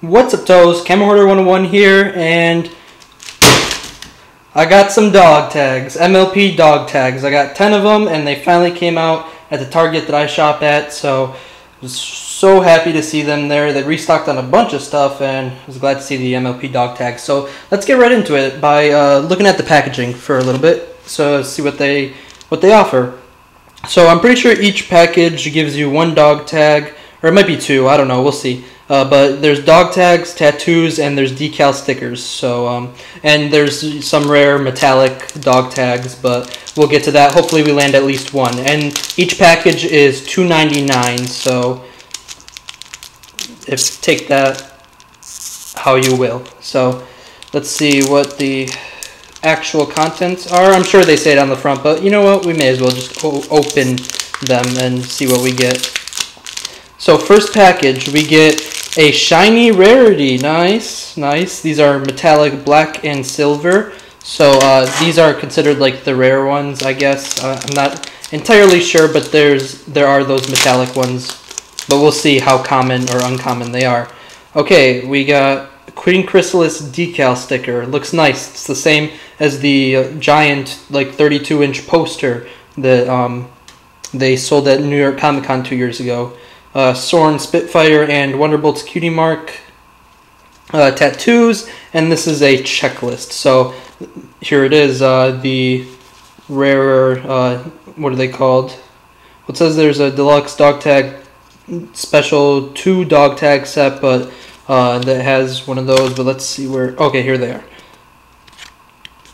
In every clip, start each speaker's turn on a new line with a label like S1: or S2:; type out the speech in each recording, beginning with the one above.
S1: What's up, toes? Camera Hoarder 101 here, and I got some dog tags, MLP dog tags. I got 10 of them, and they finally came out at the Target that I shop at, so I was so happy to see them there. They restocked on a bunch of stuff, and I was glad to see the MLP dog tags. So let's get right into it by looking at the packaging for a little bit, so see what they offer. So I'm pretty sure each package gives you one dog tag, or it might be two, I don't know, we'll see. But there's dog tags, tattoos, and there's decal stickers. So and there's some rare metallic dog tags, but we'll get to that. Hopefully we land at least one. And each package is $2.99. So take that how you will. So let's see what the actual contents are. I'm sure they say it on the front, but you know what? We may as well just open them and see what we get. So first package, we get a shiny rarity. Nice, nice. These are metallic black and silver. So these are considered like the rare ones, I guess. I'm not entirely sure, but there are those metallic ones. But we'll see how common or uncommon they are. Okay, we got Queen Chrysalis decal sticker. Looks nice. It's the same as the giant like 32-inch poster that they sold at New York Comic Con 2 years ago. Soren Spitfire and Wonderbolt's Cutie Mark tattoos, and this is a checklist. So here it is, the rarer, what are they called? Well, it says there's a deluxe dog tag special 2 dog tag set, but that has one of those, but let's see where, okay, here they are.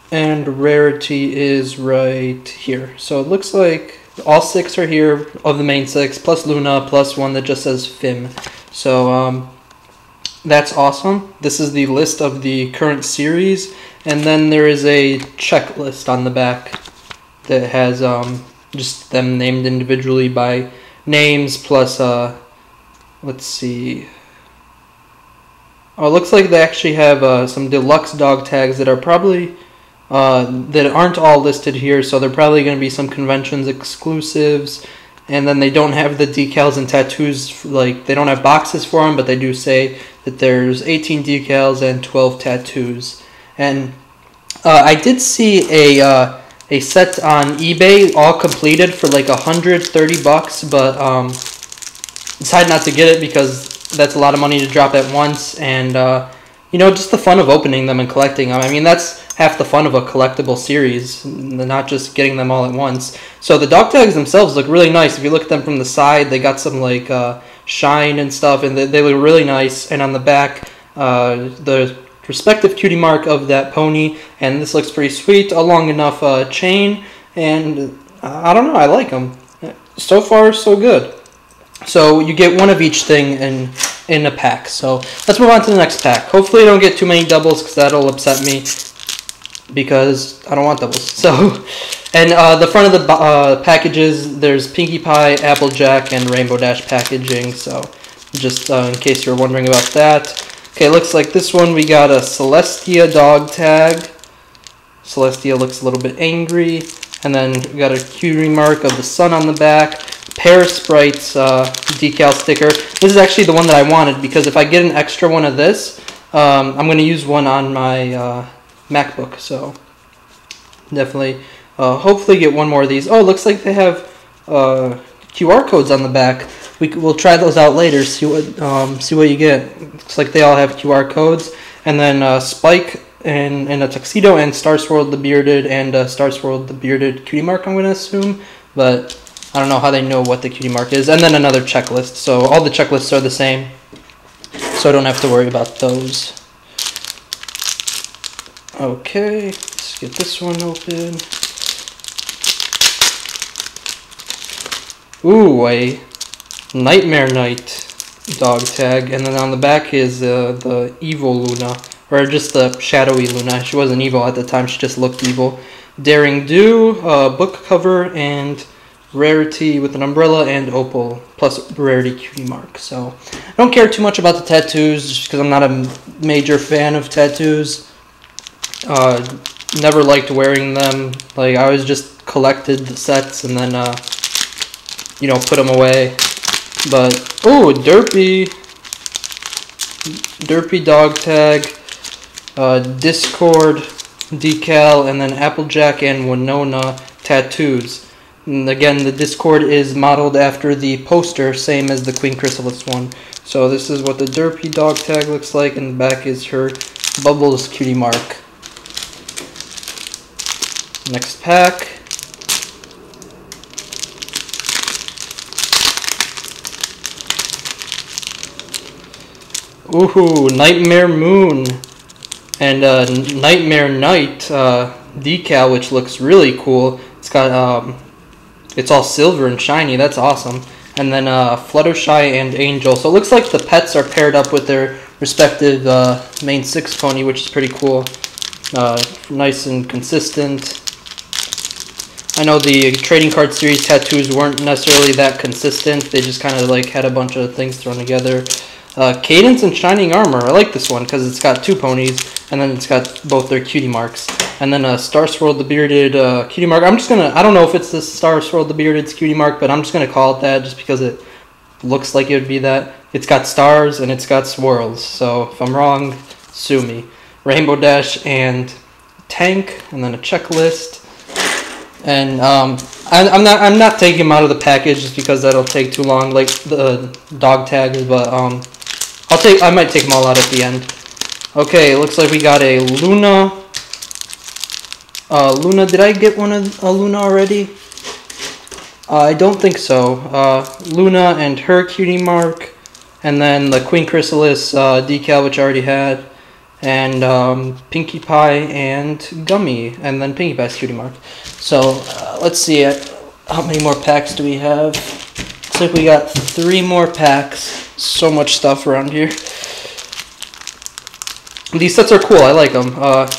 S1: And rarity is right here. So it looks like all 6 are here of the main 6, plus Luna, plus one that just says Fim. So that's awesome. This is the list of the current series, and then there is a checklist on the back that has just them named individually by names, plus let's see. Oh, it looks like they actually have some deluxe dog tags that are probably that aren't all listed here, so they're probably going to be some conventions exclusives. And then they don't have the decals and tattoos, like they don't have boxes for them, but they do say that there's 18 decals and 12 tattoos. And I did see a set on eBay all completed for like $130, but decided not to get it because that's a lot of money to drop at once, and you know, just the fun of opening them and collecting them. I mean, that's half the fun of a collectible series, not just getting them all at once. So the dog tags themselves look really nice. If you look at them from the side, they got some like shine and stuff, and they look really nice. And on the back, the respective cutie mark of that pony, and this looks pretty sweet. A long enough chain, and I don't know, I like them. So far, so good. So you get one of each thing in a pack. So let's move on to the next pack. Hopefully I don't get too many doubles, because that'll upset me, because I don't want doubles. So, and the front of the packages, there's Pinkie Pie, Applejack, and Rainbow Dash packaging. So just in case you're wondering about that. Okay, looks like this one we got a Celestia dog tag. Celestia looks a little bit angry. And then we got a cutie mark of the sun on the back. Pear Sprites decal sticker. This is actually the one that I wanted, because if I get an extra one of this, I'm going to use one on my MacBook. So definitely, hopefully get one more of these. Oh, it looks like they have QR codes on the back. We'll try those out later. See what you get. Looks like they all have QR codes. And then Spike in a tuxedo, and Star Swirl the bearded, and Star Swirl the bearded cutie mark, I'm going to assume, but I don't know how they know what the cutie mark is. And then another checklist. So all the checklists are the same, so I don't have to worry about those. Okay, let's get this one open. Ooh, a Nightmare Night dog tag. And then on the back is the evil Luna, or just the shadowy Luna. She wasn't evil at the time, she just looked evil. Daring Do, book cover, and rarity with an umbrella and opal, plus rarity cutie mark. So I don't care too much about the tattoos, just because I'm not a major fan of tattoos. Never liked wearing them. Like, I always just collected the sets and then you know, put them away. But oh, Derpy, Derpy dog tag, Discord decal, and then Applejack and Winona tattoos. And again, the Discord is modeled after the poster, same as the Queen Chrysalis one. So this is what the Derpy dog tag looks like, and the back is her Bubbles cutie mark. Next pack. Ooh, Nightmare Moon and Nightmare Night decal, which looks really cool. It's got it's all silver and shiny. That's awesome. And then Fluttershy and Angel. So it looks like the pets are paired up with their respective main 6 pony, which is pretty cool. Nice and consistent. I know the trading card series tattoos weren't necessarily that consistent. They just kind of like had a bunch of things thrown together. Cadence and Shining Armor. I like this one because it's got 2 ponies, and then it's got both their cutie marks. And then Star Swirl the Bearded cutie mark. I'm just gonna, I don't know if it's the Star Swirl the Bearded's cutie mark, but I'm just gonna call it that just because it looks like it would be that. It's got stars and it's got swirls, so if I'm wrong, sue me. Rainbow Dash and Tank, and then a checklist. And I'm not taking them out of the package just because that'll take too long, like the dog tags. But I might take them all out at the end. Okay, it looks like we got a Luna. Luna, did I get a Luna already? I don't think so. Luna and her cutie mark, and then the Queen Chrysalis decal, which I already had, and Pinkie Pie and Gummy, and then Pinkie Pie's cutie mark. So let's see, how many more packs do we have? Looks like we got 3 more packs. So much stuff around here. These sets are cool. I like them.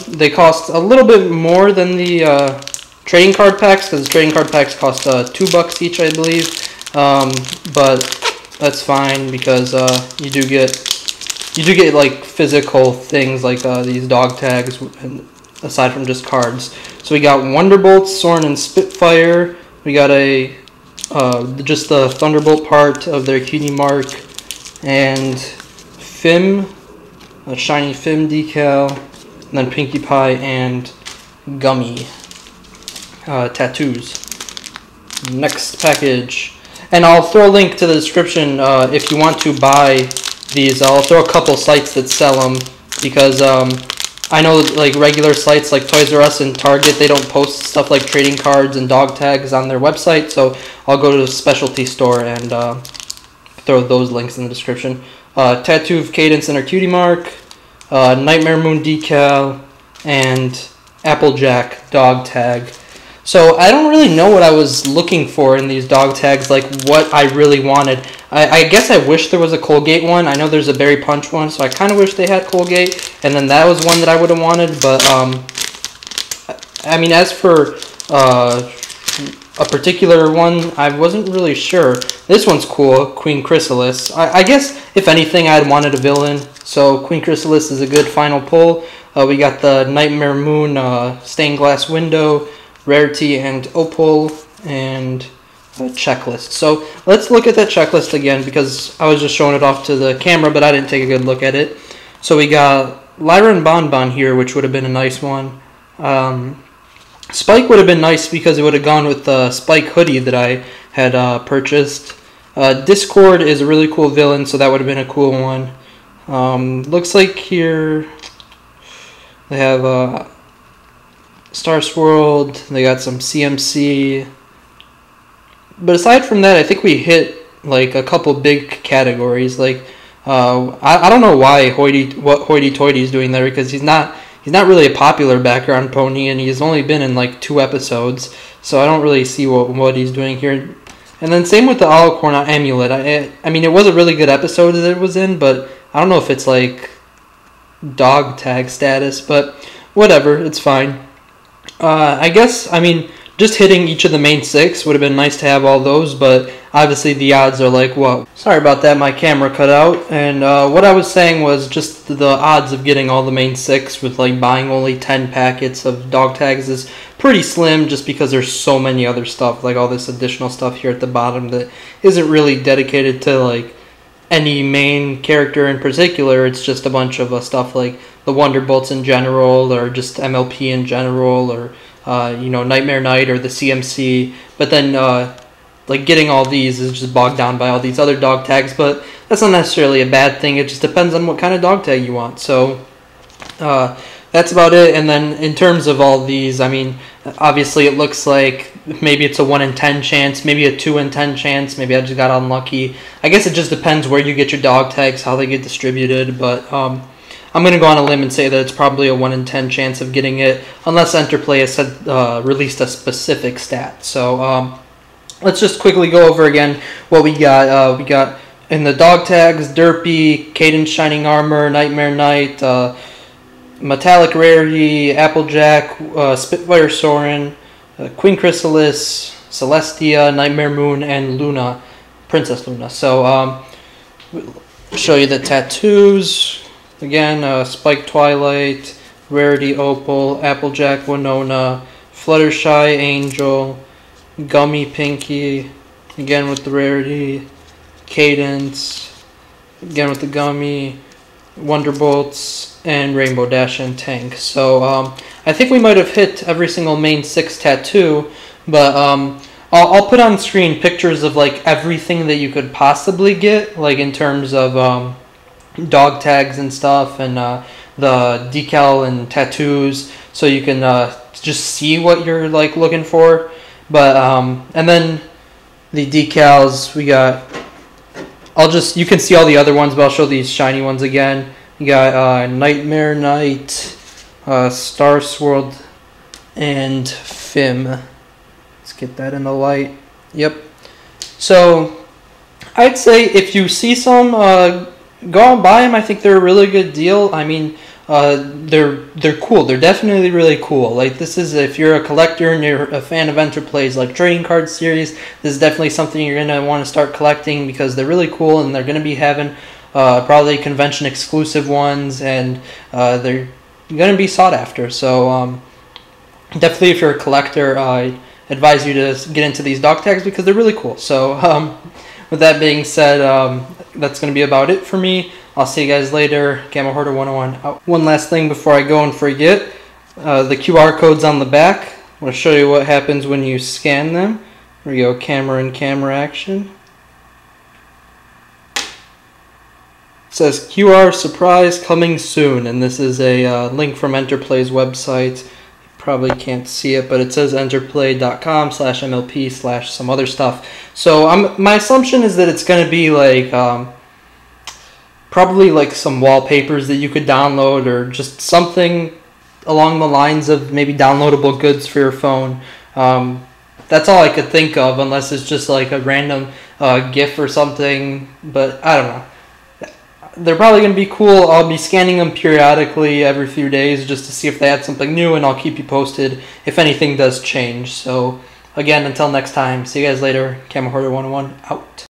S1: They cost a little bit more than the trading card packs, because the trading card packs cost $2 each, I believe. But that's fine because you do get like physical things like these dog tags, aside from just cards. So we got Wonderbolt, Soren, and Spitfire. We got a just the Thunderbolt part of their cutie mark, and Fim, a shiny Fim decal, and then Pinkie Pie and Gummy tattoos. Next package, and I'll throw a link to the description if you want to buy these. I'll throw a couple sites that sell them because I know like regular sites like Toys R Us and Target, they don't post stuff like trading cards and dog tags on their website, so I'll go to the specialty store and throw those links in the description. Tattoo of Cadence and her cutie mark, Nightmare Moon decal, and Applejack dog tag. So I don't really know what I was looking for in these dog tags, like what I really wanted. I guess I wish there was a Colgate one. I know there's a Berry Punch one, so I kind of wish they had Colgate, and then that was one that I would have wanted. But I mean, as for a particular one, I wasn't really sure. This one's cool, Queen Chrysalis. I guess if anything, I'd wanted a villain, so Queen Chrysalis is a good final pull. We got the Nightmare Moon stained glass window, Rarity and Opal, and a checklist. So let's look at that checklist again because I was just showing it off to the camera, but I didn't take a good look at it. So we got Lyra and Bonbon here, which would have been a nice one. Spike would have been nice because it would have gone with the Spike hoodie that I had purchased. Discord is a really cool villain, so that would have been a cool one. Looks like here they have Star Swirled, they got some CMC. But aside from that, I think we hit like a couple big categories. Like I don't know why what Hoity Toity is doing there, because he's not really a popular background pony, and he's only been in like 2 episodes, so I don't really see what he's doing here. And then same with the Alicorn Amulet. I mean, it was a really good episode that it was in, but I don't know if it's like dog tag status, but whatever, it's fine. I guess, I mean, just hitting each of the main 6 would have been nice to have all those, but obviously the odds are like, what? Sorry about that, my camera cut out. And what I was saying was just the odds of getting all the main 6 with like buying only 10 packets of dog tags is pretty slim, just because there's so many other stuff, like all this additional stuff here at the bottom that isn't really dedicated to like any main character in particular. It's just a bunch of stuff like the Wonderbolts in general, or just MLP in general, or Nightmare Knight or the CMC. But then like getting all these is just bogged down by all these other dog tags. But that's not necessarily a bad thing. It just depends on what kind of dog tag you want. So that's about it. And then in terms of all these, I mean, obviously it looks like maybe it's a 1 in 10 chance, maybe a 2 in 10 chance, maybe I just got unlucky. I guess it just depends where you get your dog tags, how they get distributed, but I'm going to go on a limb and say that it's probably a 1 in 10 chance of getting it, unless Enterplay has released a specific stat. So let's just quickly go over again what we got. We got in the dog tags, Derpy, Cadence Shining Armor, Nightmare Knight, Metallic Rarity, Applejack, Spitfire Soren, Queen Chrysalis, Celestia, Nightmare Moon, and Luna, Princess Luna. So we'll show you the tattoos. Again, Spike Twilight, Rarity Opal, Applejack Winona, Fluttershy Angel, Gummy Pinky, again with the Rarity, Cadence, again with the Gummy, Wonderbolts, and Rainbow Dash and Tank. So I think we might have hit every single main 6 tattoo, but I'll put on screen pictures of like everything that you could possibly get, like in terms of dog tags and stuff, and the decal and tattoos, so you can just see what you're like looking for. But and then the decals we got, you can see all the other ones, but I'll show these shiny ones again. You got Nightmare Knight, Star Swirled, and Fim. Let's get that in the light. Yep. So I'd say if you see some, go out and buy them. I think they're a really good deal. I mean, they're cool. They're definitely really cool. Like, this is, if you're a collector and you're a fan of Enterplay's like trading card series, this is definitely something you're gonna want to start collecting, because they're really cool, and they're gonna be having probably convention exclusive ones, and they're gonna be sought after. So definitely, if you're a collector, I advise you to get into these dog tags because they're really cool. So with that being said, that's going to be about it for me. I'll see you guys later. Camo Hoarder 101 out. One last thing before I go and forget. The QR code's on the back. I'm going to show you what happens when you scan them. Here we go, camera and camera action. It says QR surprise coming soon, and this is a link from Enterplay's website. You probably can't see it, but it says enterplay.com/MLP/ some other stuff. So my assumption is that it's going to be like probably like some wallpapers that you could download, or just something along the lines of maybe downloadable goods for your phone. That's all I could think of, unless it's just like a random GIF or something, but I don't know. They're probably going to be cool. I'll be scanning them periodically every few days just to see if they add something new, and I'll keep you posted if anything does change. So again, until next time, see you guys later. Camo Hoarder 101 out.